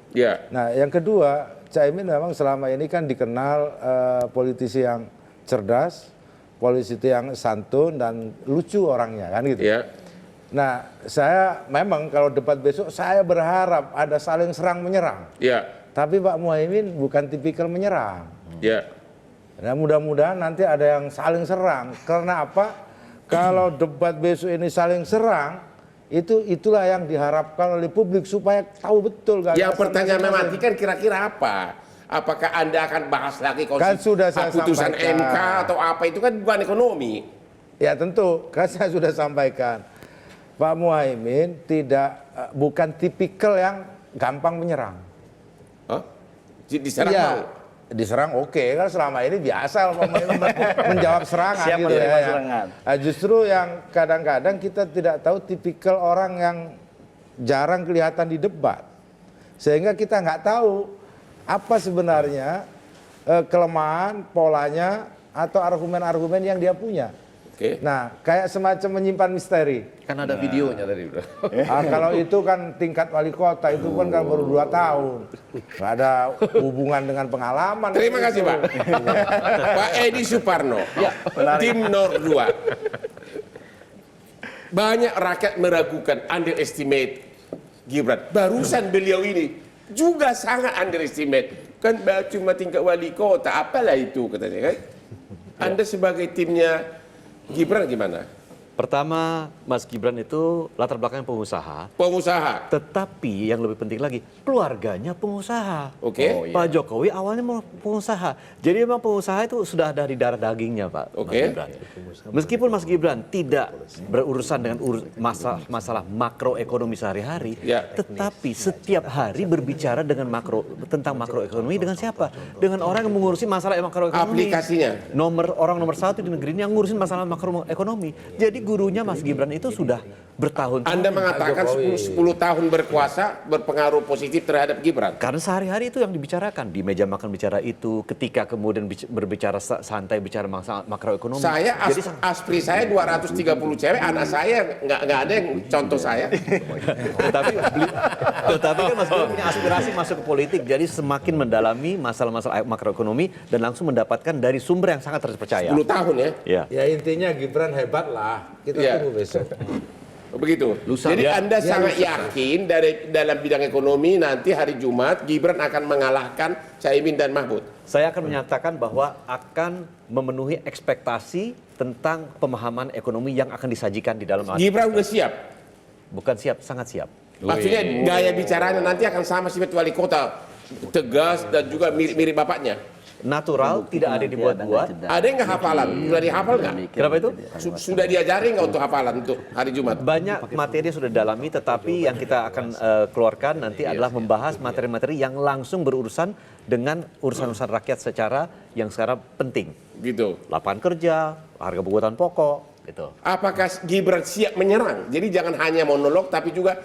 Nah yang kedua, Caimin memang selama ini kan dikenal politisi yang cerdas, politisi yang santun dan lucu orangnya kan gitu. Nah saya memang kalau debat besok saya berharap ada saling serang menyerang. Tapi Pak Muhaimin bukan tipikal menyerang. Nah, mudah-mudahan nanti ada yang saling serang. Karena apa? Kalau debat besok ini saling serang, itulah yang diharapkan oleh publik supaya tahu betul. Yang pertanyaan mematikan kira-kira apa? Apakah Anda akan bahas lagi putusan MK atau apa? Itu kan bukan ekonomi. Ya tentu, kan saya sudah sampaikan. Pak Muhaimin bukan tipikal yang gampang menyerang. Diserang mau? Diserang oke, kan selama ini biasa menjawab serangan. Siap gitu ya. serangan. Justru yang kadang-kadang kita tidak tahu tipikal orang yang jarang kelihatan di debat. Sehingga kita nggak tahu apa sebenarnya kelemahan, polanya, atau argumen-argumen yang dia punya. Nah, kayak semacam menyimpan misteri. Kan ada videonya tadi udah. Kalau itu kan tingkat wali kota, itu kan baru 2 tahun. Nggak ada hubungan dengan pengalaman. Terima kasih Pak. Pak Edi Suparno, tim Nor 2. Banyak rakyat meragukan, underestimate Gibran. Barusan beliau ini juga sangat underestimate. Kan cuma tingkat wali kota, apalah itu katanya kan. Anda sebagai timnya Gibran gimana? Pertama, Mas Gibran itu latar belakangnya pengusaha. Pengusaha. Tetapi yang lebih penting lagi, keluarganya pengusaha. Pak Jokowi awalnya mau pengusaha. Jadi memang pengusaha itu sudah dari darah dagingnya, Pak. Mas Gibran. Meskipun Mas Gibran tidak berurusan dengan masalah makroekonomi sehari-hari, tetapi setiap hari berbicara tentang makroekonomi dengan siapa? Dengan orang yang mengurusi masalah makroekonomi. Aplikasinya. Orang nomor 1 di negeri ini yang ngurusin masalah makroekonomi. Jadi gurunya Mas Gibran itu sudah bertahun-tahun. Anda mengatakan 10 tahun berkuasa berpengaruh positif terhadap Gibran? Karena sehari-hari itu yang dibicarakan. Di meja makan bicara itu, ketika kemudian berbicara santai, bicara masalah makroekonomi. Aspri saya 230 cewek, anak saya nggak ada yang contoh saya. Tetapi kan Mas Gibran punya aspirasi masuk ke politik. Jadi semakin mendalami masalah-masalah makroekonomi dan langsung mendapatkan dari sumber yang sangat terpercaya. 10 tahun ya? Ya intinya Gibran hebat lah. Kita tunggu besok. Begitu. Jadi Anda sangat yakin dalam bidang ekonomi nanti hari Jumat Gibran akan mengalahkan Caimin dan Mahfud? Saya akan menyatakan bahwa akan memenuhi ekspektasi tentang pemahaman ekonomi yang akan disajikan di dalam. Gibran udah siap? Bukan siap, sangat siap. Maksudnya gaya bicaranya nanti akan sama seperti wali kota, tegas dan juga mirip-mirip bapaknya? natural, tidak ada dibuat-buat. Ada yang nggak hafalan? Sudah dihafal nggak? Kenapa itu? Sudah diajari nggak untuk hafalan untuk hari Jumat? Banyak materi sudah dalami, tetapi yang kita akan keluarkan nanti adalah membahas materi-materi yang langsung berurusan dengan urusan-urusan rakyat secara yang sekarang penting. Gitu. Lapangan kerja, harga kebutuhan pokok, gitu. Apakah Gibran siap menyerang? Jadi jangan hanya monolog, tapi juga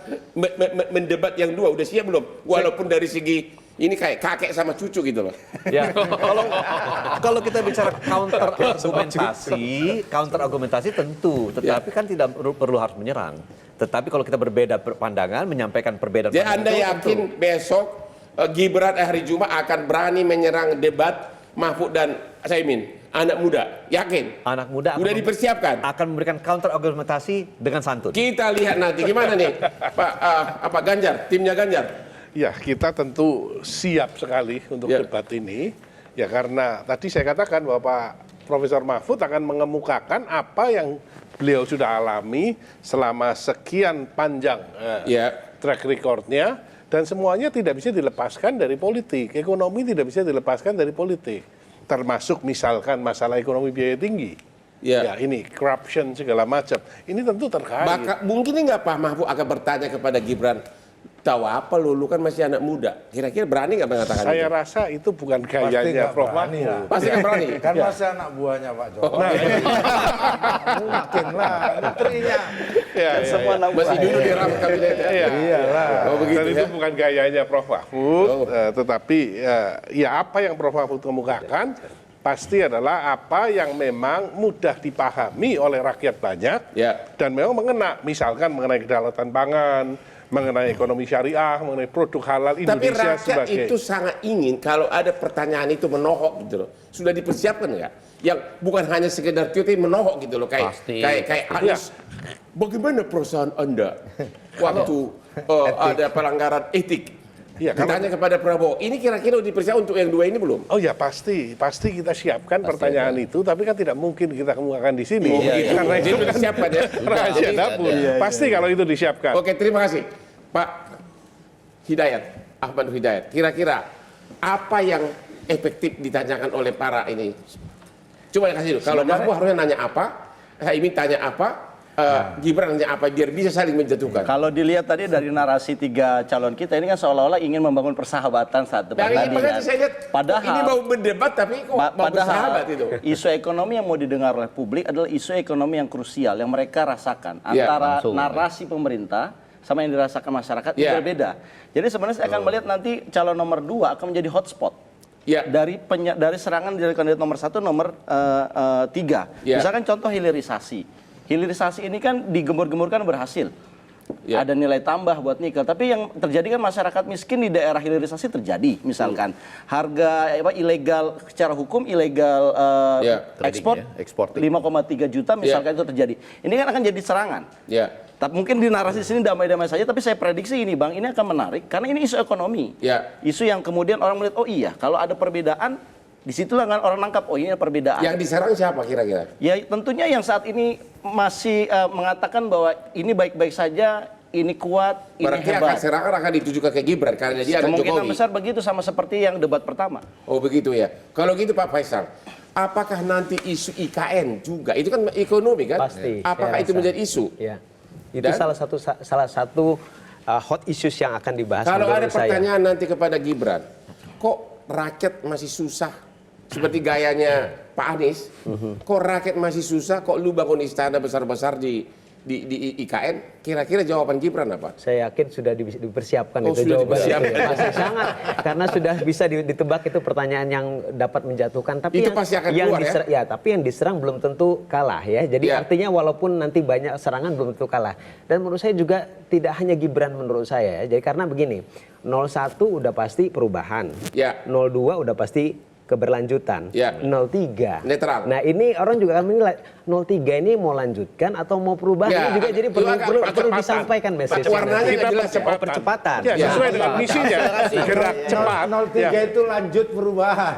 mendebat yang dua. Udah siap belum? Walaupun dari segi ini kayak kakek sama cucu gitu loh. Ya, kalau kita bicara counter argumentasi tentu, tetapi kan tidak perlu harus menyerang. Tetapi kalau kita berbeda pandangan, menyampaikan perbedaan Jadi pandangan. Anda yakin besok Gibran hari Jumat akan berani menyerang debat Mahfud dan Caimin? Anak muda, yakin? Anak muda udah dipersiapkan? Akan memberikan counter argumentasi dengan santun. Kita lihat nanti gimana nih, Pak Ganjar, timnya Ganjar. Ya, kita tentu siap sekali untuk debat ini. Ya, karena tadi saya katakan bahwa Pak Profesor Mahfud akan mengemukakan apa yang beliau sudah alami selama sekian panjang track recordnya, dan semuanya tidak bisa dilepaskan dari politik. Ekonomi tidak bisa dilepaskan dari politik. Termasuk misalkan masalah ekonomi biaya tinggi. Ya, ini corruption segala macam. Ini tentu terkait. Mungkin nggak Pak Mahfud akan bertanya kepada Gibran, tahu apa lu kan masih anak muda. Kira-kira berani nggak mengatakan Saya itu? rasa itu bukan gayanya Prof. Mahfud. Pasti nggak berani. Kan masih anak buahnya Pak Jokowi. Mungkin lah, menterinya. Semua masih dulu di ram kabinet. Iyalah. Dan itu bukan gayanya Prof. Mahfud, tetapi ya apa yang Prof. Mahfud kemukakan pasti adalah apa yang memang mudah dipahami oleh rakyat banyak dan memang mengena, misalkan mengenai kedaulatan pangan, mengenai ekonomi syariah, mengenai produk halal Indonesia sebagai. Tapi rakyat itu sangat ingin kalau ada pertanyaan itu menohok gitu loh. Sudah dipersiapkan nggak? Yang bukan hanya sekedar cuti menohok gitu loh, kayak Anies. Bagaimana perasaan Anda waktu ada pelanggaran etik? Ditanya kepada Prabowo, ini kira-kira dipersiapkan untuk yang dua ini belum? Oh ya pasti kita siapkan pertanyaan itu, tapi kan tidak mungkin kita kemukakan di sini. Karena itu kan disiapkan ya. Rahasia dapur. Pasti kalau itu disiapkan. Oke, terima kasih Pak Hidayat, Ahmad Hidayat. Kira-kira apa yang efektif ditanyakan oleh para ini? Coba kasih dulu. Kalau Mahfud harusnya nanya apa, Caimin tanya apa, Gibran nanya apa, biar bisa saling menjatuhkan. Kalau dilihat tadi dari narasi tiga calon kita ini kan seolah-olah ingin membangun persahabatan saat debat tadi kan. Saya lihat, padahal ini mau berdebat tapi kok mau bersahabat itu. Isu ekonomi yang mau didengar oleh publik adalah isu ekonomi yang krusial yang mereka rasakan antara narasi pemerintah sama yang dirasakan masyarakat itu berbeda. Jadi sebenarnya saya akan melihat nanti calon nomor 2 akan menjadi hotspot. Dari serangan dari kandidat nomor 1, nomor 3. Misalkan contoh hilirisasi. Hilirisasi ini kan digembur-gemburkan berhasil. Ada nilai tambah buat nikel. Tapi yang terjadi kan masyarakat miskin di daerah hilirisasi terjadi. Misalkan harga ilegal secara hukum, ilegal ekspor 5,3 juta misalkan itu terjadi. Ini kan akan jadi serangan. Tapi mungkin di narasi sini damai-damai saja, tapi saya prediksi ini Bang, ini akan menarik karena ini isu ekonomi. Isu yang kemudian orang melihat, oh iya, kalau ada perbedaan, disitulah kan orang nangkap, oh ini ada perbedaan. Yang diserang siapa kira-kira? Ya tentunya yang saat ini masih mengatakan bahwa ini baik-baik saja, ini kuat, ini berarti hebat. serangan akan ditujukan ke Gibran karena dia ada Jokowi. Kemungkinan besar begitu, sama seperti yang debat pertama. Oh begitu ya. Kalau gitu Pak Faisal, apakah nanti isu IKN juga? Itu kan ekonomi kan? Pasti. Apakah itu menjadi isu? Ya. Itu salah satu hot issues yang akan dibahas. Kalau ada pertanyaan nanti kepada Gibran, kok rakyat masih susah seperti gayanya Pak Anies? Kok rakyat masih susah? Kok lu bangun istana besar-besar di IKN? Kira-kira jawaban Gibran apa? Saya yakin sudah dipersiapkan itu sudah jawaban. dipersiapkan. Pasti sangat, karena sudah bisa ditebak itu pertanyaan yang dapat menjatuhkan. Tapi itu pasti akan keluar ya? Tapi yang diserang belum tentu kalah ya. Jadi artinya walaupun nanti banyak serangan belum tentu kalah. Dan menurut saya juga tidak hanya Gibran menurut saya ya. Jadi karena begini, 01 udah pasti perubahan, 02 udah pasti keberlanjutan, 03 netral. Nah ini orang juga akan menilai 03 ini mau lanjutkan atau mau perubahan, ini juga jadi perlu disampaikan message. Warnanya kita percepatan. Ya, sesuai dengan misinya, gerak cepat. 03 itu lanjut perubahan.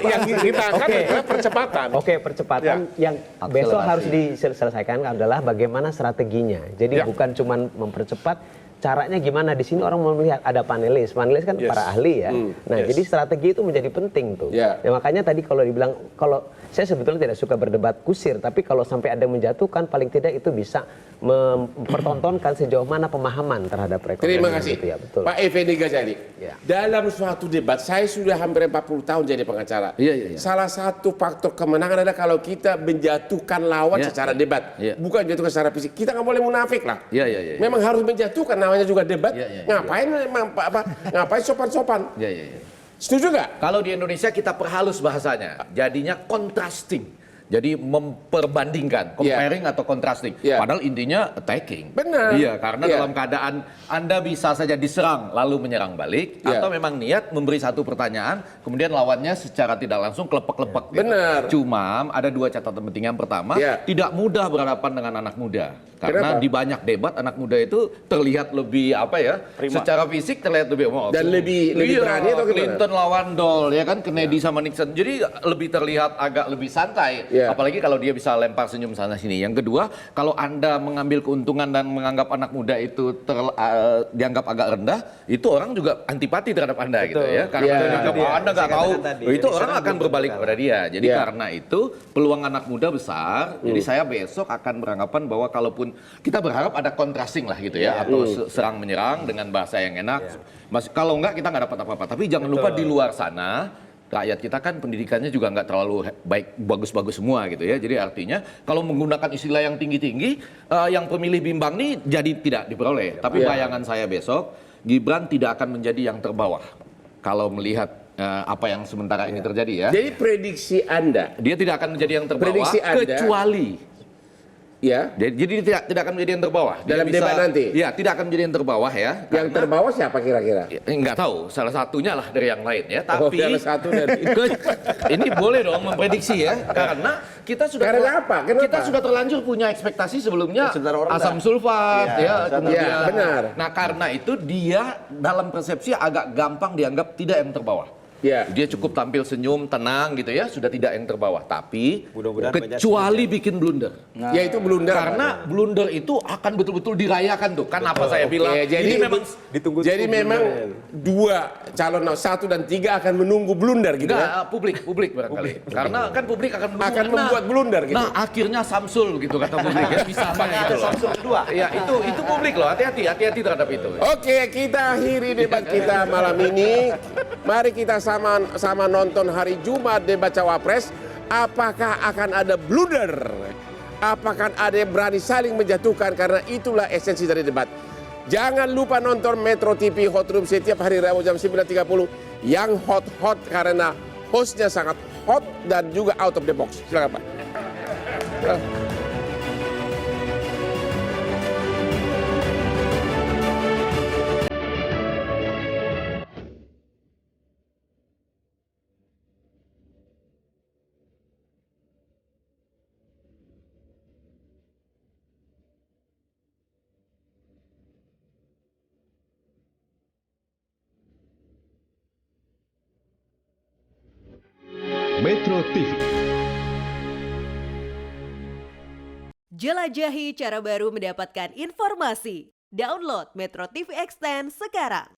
Yang kita akan adalah percepatan. Oke, percepatan yang besok harus diselesaikan adalah bagaimana strateginya. Jadi bukan cuma mempercepat, caranya gimana? Di sini orang mau melihat ada panelis kan para ahli ya. Nah, jadi strategi itu menjadi penting tuh. Ya, makanya tadi kalau dibilang, kalau saya sebetulnya tidak suka berdebat kusir, tapi kalau sampai ada yang menjatuhkan, paling tidak itu bisa mempertontonkan sejauh mana pemahaman terhadap perekonomian. Terima kasih, gitu ya, betul. Pak Effendi Ghazali. Dalam suatu debat, saya sudah hampir 40 tahun jadi pengacara. Salah satu faktor kemenangan adalah kalau kita menjatuhkan lawan secara debat, bukan menjatuhkan secara fisik. Kita nggak boleh munafik lah. Memang harus menjatuhkan, namanya juga debat. Ngapain ngapain sopan-sopan? Setuju nggak? Kalau di Indonesia kita perhalus bahasanya, jadinya contrasting. Jadi memperbandingkan, comparing atau contrasting. Padahal intinya attacking. Benar. Iya, karena dalam keadaan Anda bisa saja diserang lalu menyerang balik, atau memang niat memberi satu pertanyaan, kemudian lawannya secara tidak langsung kelepek-kelepek. Gitu. Benar. Cuma ada dua catatan penting. Yang pertama, tidak mudah berhadapan dengan anak muda. Karena di banyak debat anak muda itu terlihat lebih secara fisik terlihat lebih dan lebih berani atau Clinton lawan Dole ya kan, Kennedy sama Nixon. Jadi lebih terlihat agak lebih santai. Apalagi kalau dia bisa lempar senyum sana sini. Yang kedua, kalau Anda mengambil keuntungan dan menganggap anak muda itu dianggap agak rendah, itu orang juga antipati terhadap Anda. Betul. Gitu ya. Karena Anda nggak tahu, itu orang akan berbalik kepada dia. Jadi karena itu peluang anak muda besar. Jadi saya besok akan beranggapan bahwa kalaupun kita berharap ada contrasting lah gitu ya, atau serang menyerang dengan bahasa yang enak. Kalau enggak kita nggak dapat apa-apa. Tapi jangan lupa di luar sana rakyat kita kan pendidikannya juga nggak terlalu baik, bagus-bagus semua gitu ya. Jadi artinya kalau menggunakan istilah yang tinggi-tinggi, yang pemilih bimbang nih jadi tidak diperoleh. Tapi bayangan saya besok, Gibran tidak akan menjadi yang terbawah kalau melihat apa yang sementara ini terjadi ya. Jadi prediksi Anda, dia tidak akan menjadi yang terbawah kecuali jadi tidak akan menjadi yang terbawah. Dalam debat nanti? Ya, tidak akan menjadi yang terbawah ya. Yang terbawah siapa kira-kira? Enggak tahu, salah satunya lah dari yang lain ya. Tapi salah satu dari ini boleh dong memprediksi ya. Karena kita sudah kita sudah terlanjur punya ekspektasi sebelumnya asam sulfat kemudian. Benar. Nah, karena itu dia dalam persepsi agak gampang dianggap tidak yang terbawah. Dia cukup tampil senyum, tenang gitu ya, sudah tidak yang terbawah. Tapi kecuali bikin blunder. Yaitu blunder. Karena blunder itu akan betul-betul dirayakan tuh. Kan apa saya bilang? Jadi memang ditunggu. Jadi memang dua calon 1 dan 3 akan menunggu blunder gitu ya. Publik barangkali. Karena kan publik akan membuat blunder gitu. Nah, akhirnya Samsul gitu kata publik ya. Bisa gitu loh. Samsul kedua. Ya, itu publik loh. Hati-hati terhadap itu. Oke, kita akhiri debat kita malam ini. Mari kita sama nonton hari Jumat debat Cawapres. Apakah akan ada blunder? Apakah ada yang berani saling menjatuhkan? Karena itulah esensi dari debat. Jangan lupa nonton Metro TV Hot Room setiap hari Rabu jam 9.30. Yang hot-hot karena hostnya sangat hot dan juga out of the box. Silakan Pak. Metro TV. Jelajahi cara baru mendapatkan informasi. Download Metro TV Extend sekarang.